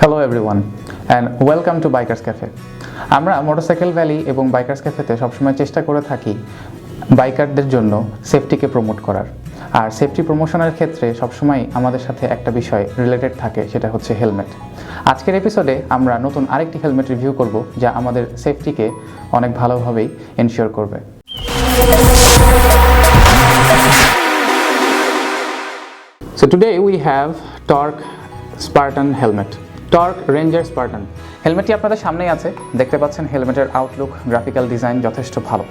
Hello everyone and welcome to Bikers Cafe. আমরা motorcycle Valley এবং bikers ক্যাফেতে সবসময় চেষ্টা করে থাকি বাইকারদের জন্য সেফটিকে প্রমোট করার। আর সেফটি প্রমোশনের ক্ষেত্রে সবসময় আমাদের সাথে একটা বিষয় রিলেটেড থাকে, সেটা হচ্ছে হেলমেট। আজকের এপিসোডে আমরা নতুন আরেকটি হেলমেট রিভিউ করব যা আমাদের সেফটিকে অনেক ভালোভাবেই এনশিওর করবে। So today we have Torq Spartan Helmet. Torq Ranger Spartan হেলমেটটি আপনাদের সামনেই আছে, দেখতে পাচ্ছেন। হেলমেটের আউটলুক, গ্রাফিক্যাল ডিজাইন যথেষ্ট ভালো।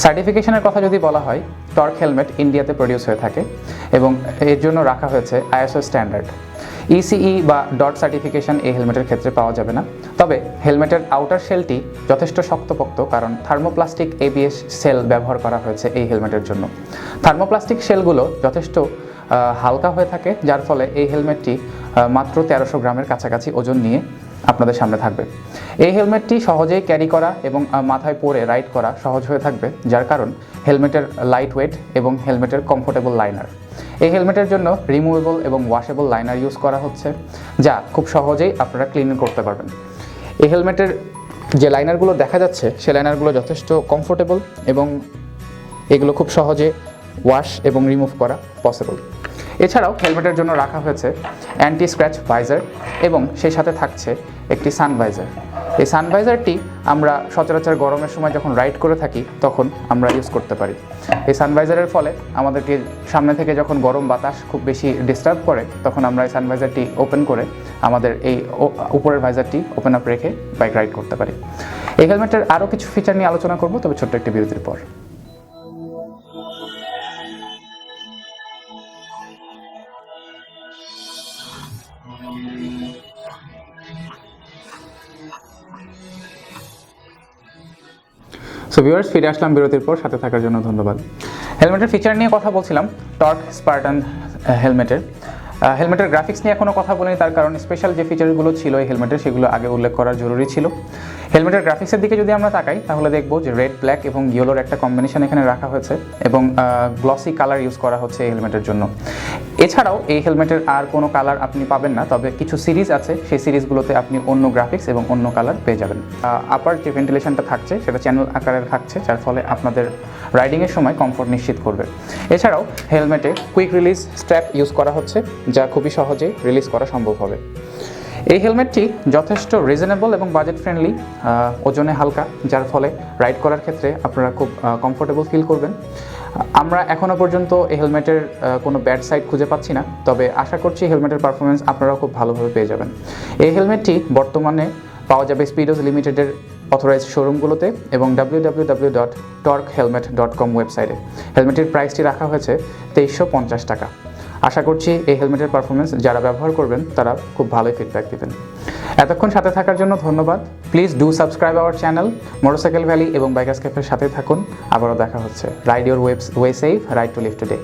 সার্টিফিকেশনের কথা যদি বলা হয়, টর্ক হেলমেট ইন্ডিয়াতে প্রডিউস হয়ে থাকে এবং এর জন্য রাখা হয়েছে ISO স্ট্যান্ডার্ড। ECE বা ডট সার্টিফিকেশন এই হেলমেটের ক্ষেত্রে পাওয়া যাবে না। তবে হেলমেটের আউটার শেলটি যথেষ্ট শক্তপোক্ত, কারণ থার্মোপ্লাস্টিক ABS সেল ব্যবহার করা হয়েছে এই হেলমেটের জন্য। থার্মোপ্লাস্টিক সেলগুলো যথেষ্ট হালকা হয়ে থাকে, যার ফলে এই হেলমেটটি মাত্র 1300 গ্রামের কাছাকাছি ওজন নিয়ে আপনাদের সামনে থাকবে। এই হেলমেটটি সহজেই ক্যারি করা এবং মাথায় পরে রাইড করা সহজ হয়ে থাকবে, যার কারণ হেলমেটের লাইট ওয়েট এবং হেলমেটের কমফোর্টেবল লাইনার। এই হেলমেটের জন্য রিমুভেবল এবং ওয়াশেবল লাইনার ইউজ করা হচ্ছে, যা খুব সহজেই আপনারা ক্লিন করতে পারবেন। এই হেলমেটের যে লাইনারগুলো দেখা যাচ্ছে, সে লাইনারগুলো যথেষ্ট কমফোর্টেবল এবং এগুলো খুব সহজে ওয়াশ এবং রিমুভ করা পসিবল। এছাড়াও হেলমেটের জন্য রাখা হয়েছে অ্যান্টি স্ক্র্যাচ ভাইজার এবং সেই সাথে থাকছে একটি সানভাইজার। এই সানভাইজারটি আমরা সচরাচর গরমের সময় যখন রাইড করে থাকি তখন আমরা ইউজ করতে পারি। এই সানভাইজারের ফলে আমাদেরকে সামনে থেকে যখন গরম বাতাস খুব বেশি ডিস্টার্ব করে, তখন আমরা এই সানভাইজারটি ওপেন করে আমাদের এই উপরের ভাইজারটি ওপেন আপ রেখে বাইক রাইড করতে পারি। এই হেলমেটের আরও কিছু ফিচার নিয়ে আলোচনা করব, তবে ছোট্ট একটি বিরতির পর। সো ভিউয়ার্স, ফিরে আসলাম বিরতির পর। সাথে থাকার জন্য ধন্যবাদ। হেলমেটের ফিচার নিয়ে কথা বলছিলাম, টর্ক স্পার্টান হেলমেটের গ্রাফিক্স নিয়ে এখনও কথা বলিনি, তার কারণ স্পেশাল যে ফিচারগুলো ছিল এই হেলমেটের, সেগুলো আগে উল্লেখ করা জরুরি ছিল। হেলমেটের গ্রাফিক্সের দিকে যদি আমরা তাকাই, তাহলে দেখব যে রেড, ব্ল্যাক এবং ইয়েলোর একটা কম্বিনেশন এখানে রাখা হয়েছে এবং গ্লসি কালার ইউজ করা হচ্ছে এই হেলমেটের জন্য। এছাড়াও এই হেলমেটের আর কোনো কালার আপনি পাবেন না, তবে কিছু সিরিজ আছে, সেই সিরিজগুলোতে আপনি অন্য গ্রাফিক্স এবং অন্য কালার পেয়ে যাবেন। আপার যে ভেন্টিলেশনটা থাকছে সেটা চ্যানেল আকারের থাকছে, যার ফলে আপনাদের রাইডিংয়ের সময় কমফোর্ট নিশ্চিত করবে। এছাড়াও হেলমেটে কুইক রিলিজ স্ট্র্যাপ ইউজ করা হচ্ছে, যা খুবই সহজে রিলিজ করা সম্ভব হবে। এই হেলমেটটি যথেষ্ট রিজনেবল এবং বাজেট ফ্রেন্ডলি, ওজনে হালকা, যার ফলে রাইড করার ক্ষেত্রে আপনারা খুব কমফোর্টেবল ফিল করবেন। আমরা এখনও পর্যন্ত এই হেলমেটের কোনো ব্যাড সাইড খুঁজে পাচ্ছি না, তবে আশা করছি হেলমেটের পারফরমেন্স আপনারাও খুব ভালোভাবে পেয়ে যাবেন। এই হেলমেটটি বর্তমানে পাওয়া যাবে স্পিডোজ লিমিটেডের অথরাইজড শোরুমগুলোতে এবং www.torqhelmet.com ওয়েবসাইটে। হেলমেটের প্রাইসটি রাখা হয়েছে 2350 টাকা। আশা করছি এই হেলমেটের পারফরমেন্স যারা ব্যবহার করবেন তারা খুব ভালোই ফিডব্যাক দেবেন। এতক্ষণ সাথে থাকার জন্য ধন্যবাদ। Please do subscribe our channel Motorcycle Valley এবং বাইকার্স ক্যাফের সাথে থাকুন। আবারও দেখা হচ্ছে। Ride your way safe, ride to live today.